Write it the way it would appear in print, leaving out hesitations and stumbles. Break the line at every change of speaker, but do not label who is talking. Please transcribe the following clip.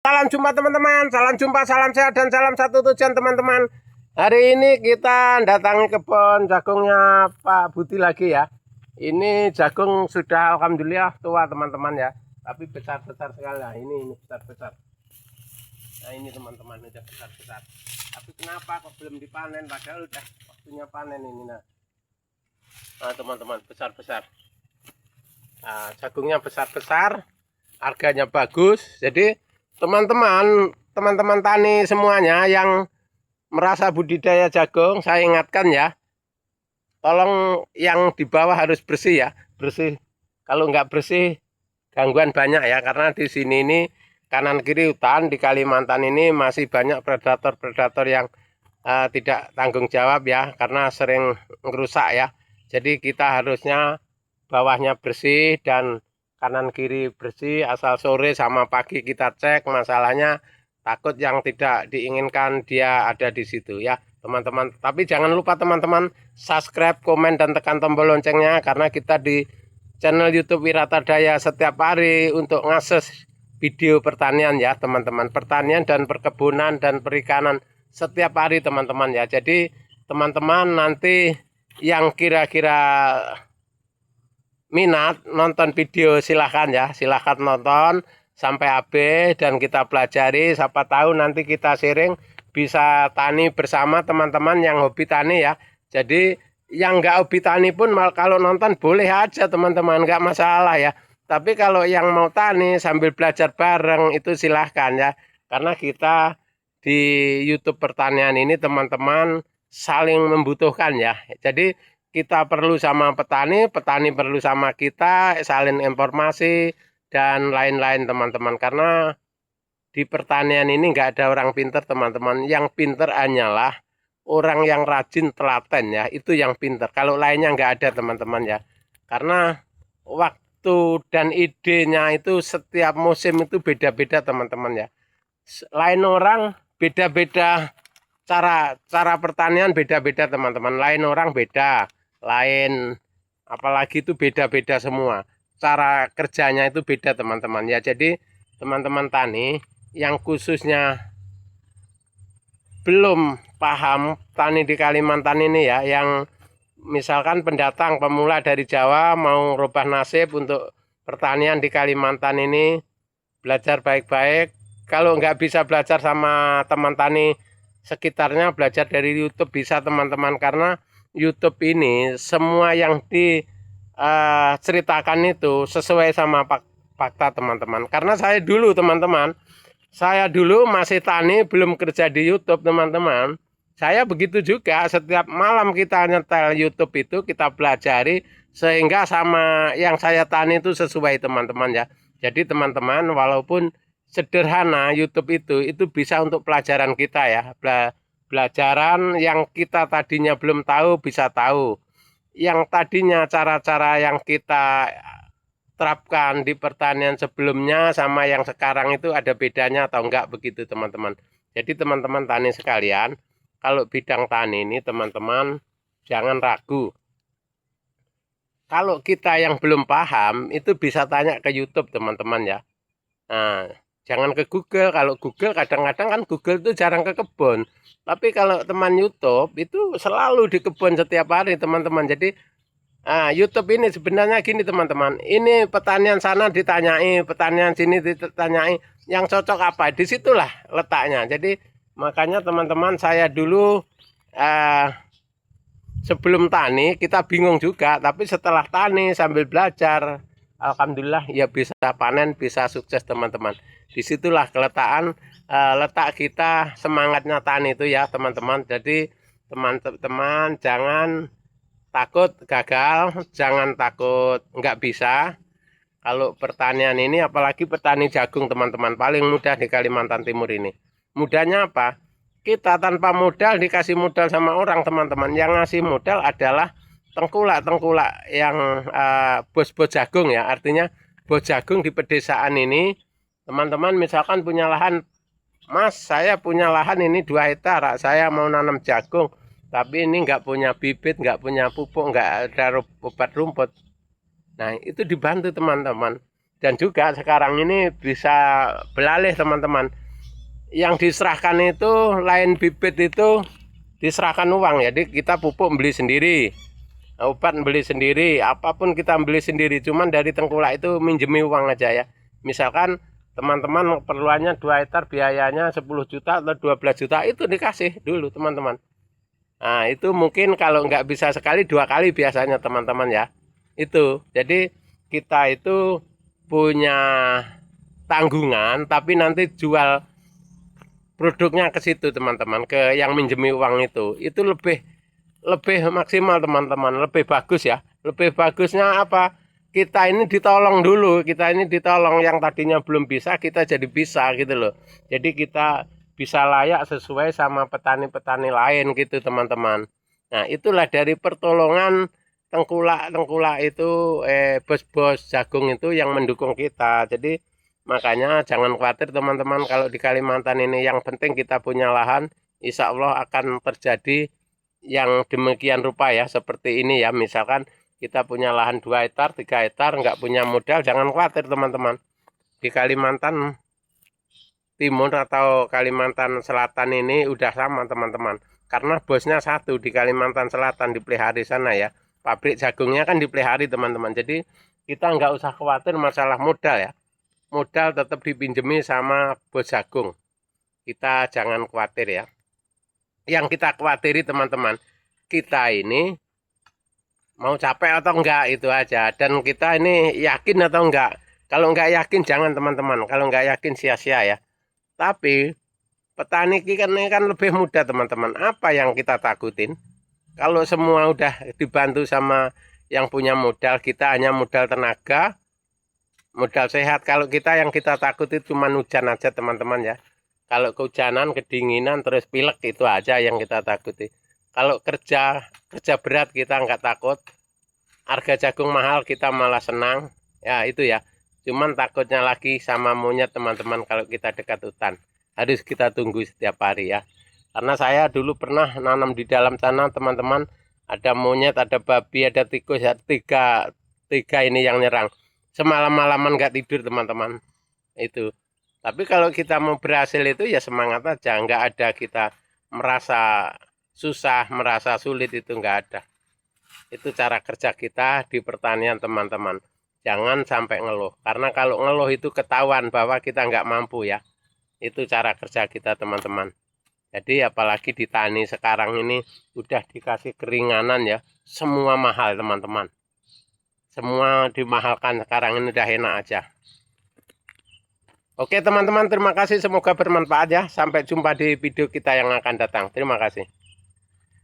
Salam jumpa teman-teman, salam jumpa, salam sehat dan salam satu tujuan teman-teman. Hari ini kita datangi kebun jagungnya Pak Budi lagi ya. Ini jagung sudah alhamdulillah tua teman-teman ya, tapi besar-besar sekali lah. Ini besar-besar. Nah ini teman-teman udah besar-besar. Tapi kenapa kok belum dipanen? Padahal udah waktunya panen ini. Nah teman-teman besar-besar. Nah, jagungnya besar-besar, harganya bagus. Jadi teman-teman tani semuanya yang merasa budidaya jagung, saya ingatkan ya, tolong yang di bawah harus bersih ya, bersih. Kalau nggak bersih, gangguan banyak ya, karena di sini ini kanan kiri hutan, di Kalimantan ini masih banyak predator-predator yang tidak tanggung jawab ya, karena sering merusak ya. Jadi kita harusnya bawahnya bersih dan kanan kiri bersih, asal sore sama pagi kita cek masalahnya, takut yang tidak diinginkan dia ada di situ ya teman-teman. Tapi jangan lupa teman-teman subscribe, komen dan tekan tombol loncengnya, karena kita di channel YouTube Wiratadaya setiap hari untuk ngakses video pertanian ya teman-teman, pertanian dan perkebunan dan perikanan setiap hari teman-teman ya. Jadi teman-teman nanti yang kira-kira minat nonton video silahkan ya, silahkan nonton sampai habis dan kita pelajari. Siapa tahu nanti kita sharing, bisa tani bersama teman-teman yang hobi tani ya. Jadi yang nggak hobi tani pun kalau nonton boleh aja teman-teman, nggak masalah ya. Tapi kalau yang mau tani sambil belajar bareng itu silahkan ya, karena kita di YouTube pertanian ini teman-teman saling membutuhkan ya. Jadi kita perlu sama petani, petani perlu sama kita, saling informasi dan lain-lain teman-teman. Karena di pertanian ini nggak ada orang pinter teman-teman. Yang pinter hanyalah orang yang rajin telaten ya, itu yang pinter. Kalau lainnya nggak ada teman-teman ya. Karena waktu dan idenya itu setiap musim itu beda-beda teman-teman ya. Lain orang beda-beda, cara pertanian beda-beda teman-teman. Lain orang beda, lain apalagi itu beda-beda semua, cara kerjanya itu beda teman-teman ya. Jadi teman-teman tani yang khususnya belum paham tani di Kalimantan ini ya, yang misalkan pendatang pemula dari Jawa mau rubah nasib untuk pertanian di Kalimantan ini, belajar baik-baik. Kalau nggak bisa belajar sama teman tani sekitarnya, belajar dari YouTube bisa teman-teman, karena YouTube ini semua yang diceritakan itu sesuai sama fakta teman-teman. Karena saya dulu teman-teman, saya dulu masih tani belum kerja di YouTube teman-teman. Saya begitu juga, setiap malam kita nyetel YouTube itu kita pelajari sehingga sama yang saya tani itu sesuai teman-teman ya. Jadi teman-teman walaupun sederhana YouTube itu bisa untuk pelajaran kita ya. Pelajaran yang kita tadinya belum tahu bisa tahu. Yang tadinya cara-cara yang kita terapkan di pertanian sebelumnya sama yang sekarang itu ada bedanya atau enggak, begitu teman-teman. Jadi teman-teman tani sekalian, kalau bidang tani ini teman-teman jangan ragu. Kalau kita yang belum paham itu bisa tanya ke YouTube teman-teman ya. Nah, jangan ke Google. Kalau Google kadang-kadang kan Google itu jarang ke kebun. Tapi kalau teman YouTube itu selalu di kebun setiap hari teman-teman. Jadi YouTube ini sebenarnya gini teman-teman. Ini pertanian sana ditanyai, pertanian sini ditanyai. Yang cocok apa? Disitulah letaknya. Jadi makanya teman-teman saya dulu sebelum tani kita bingung juga. Tapi setelah tani sambil belajar, alhamdulillah ya bisa panen, bisa sukses teman-teman. Disitulah keletakan letak kita semangatnya tani itu ya teman-teman. Jadi teman-teman jangan takut gagal, jangan takut nggak bisa. Kalau pertanian ini apalagi petani jagung teman-teman, paling mudah di Kalimantan Timur ini. Mudahnya apa? Kita tanpa modal dikasih modal sama orang teman-teman. Yang ngasih modal adalah tengkulak-tengkulak yang bos-bos jagung ya. Artinya bos jagung di pedesaan ini, teman-teman misalkan punya lahan, Mas saya punya lahan ini 2 hektar, saya mau nanam jagung, tapi ini nggak punya bibit, nggak punya pupuk, nggak ada obat rumput. Nah itu dibantu teman-teman. Dan juga sekarang ini bisa beralih teman-teman. Yang diserahkan itu lain bibit itu diserahkan uang, jadi kita pupuk beli sendiri, obat beli sendiri, apapun kita beli sendiri. Cuman dari tengkulak itu minjemi uang aja ya. Misalkan teman-teman perluannya 2 hektar, biayanya 10 juta atau 12 juta, itu dikasih dulu teman-teman. Nah itu mungkin kalau nggak bisa sekali 2 kali biasanya teman-teman ya. Itu jadi kita itu punya tanggungan, tapi nanti jual produknya ke situ teman-teman, ke yang minjemi uang itu lebih maksimal teman-teman, lebih bagus ya. Lebih bagusnya apa, kita ini ditolong dulu, kita ini ditolong, yang tadinya belum bisa kita jadi bisa gitu loh. Jadi kita bisa layak sesuai sama petani-petani lain gitu teman-teman. Nah itulah dari pertolongan tengkulak itu, bos-bos jagung itu yang mendukung kita. Jadi makanya jangan khawatir teman-teman kalau di Kalimantan ini, yang penting kita punya lahan, insya Allah akan terjadi yang demikian rupa ya, seperti ini ya. Misalkan kita punya lahan 2 hektar, 3 hektar, nggak punya modal, jangan khawatir teman-teman. Di Kalimantan Timur atau Kalimantan Selatan ini udah sama teman-teman. Karena bosnya satu di Kalimantan Selatan, di Plehari sana ya. Pabrik jagungnya kan di Plehari teman-teman. Jadi kita nggak usah khawatir masalah modal ya. Modal tetap dipinjemi sama bos jagung. Kita jangan khawatir ya. Yang kita khawatiri teman-teman, kita ini mau capek atau enggak, itu aja. Dan kita ini yakin atau enggak. Kalau enggak yakin jangan teman-teman. Kalau enggak yakin sia-sia ya. Tapi petani ini kan lebih mudah teman-teman. Apa yang kita takutin? Kalau semua udah dibantu sama yang punya modal, kita hanya modal tenaga, modal sehat. Kalau kita yang kita takuti cuma hujan aja teman-teman ya. Kalau kehujanan, kedinginan, terus pilek, itu aja yang kita takuti. Kalau kerja berat kita nggak takut. Harga jagung mahal kita malah senang. Ya itu ya. Cuman takutnya lagi sama monyet teman-teman kalau kita dekat hutan. Harus kita tunggu setiap hari ya. Karena saya dulu pernah nanam di dalam sana teman-teman. Ada monyet, ada babi, ada tikus, ya, tiga ini yang nyerang. Semalam-malaman nggak tidur teman-teman. Itu. Tapi kalau kita mau berhasil itu ya semangat aja. Nggak ada kita merasa susah, merasa sulit, itu nggak ada. Itu cara kerja kita di pertanian teman-teman. Jangan sampai ngeluh. Karena kalau ngeluh itu ketahuan bahwa kita nggak mampu ya. Itu cara kerja kita teman-teman. Jadi apalagi di tani sekarang ini udah dikasih keringanan ya. Semua mahal teman-teman. Semua dimahalkan sekarang ini, udah enak aja. Oke teman-teman, terima kasih, semoga bermanfaat ya. Sampai jumpa di video kita yang akan datang. Terima kasih.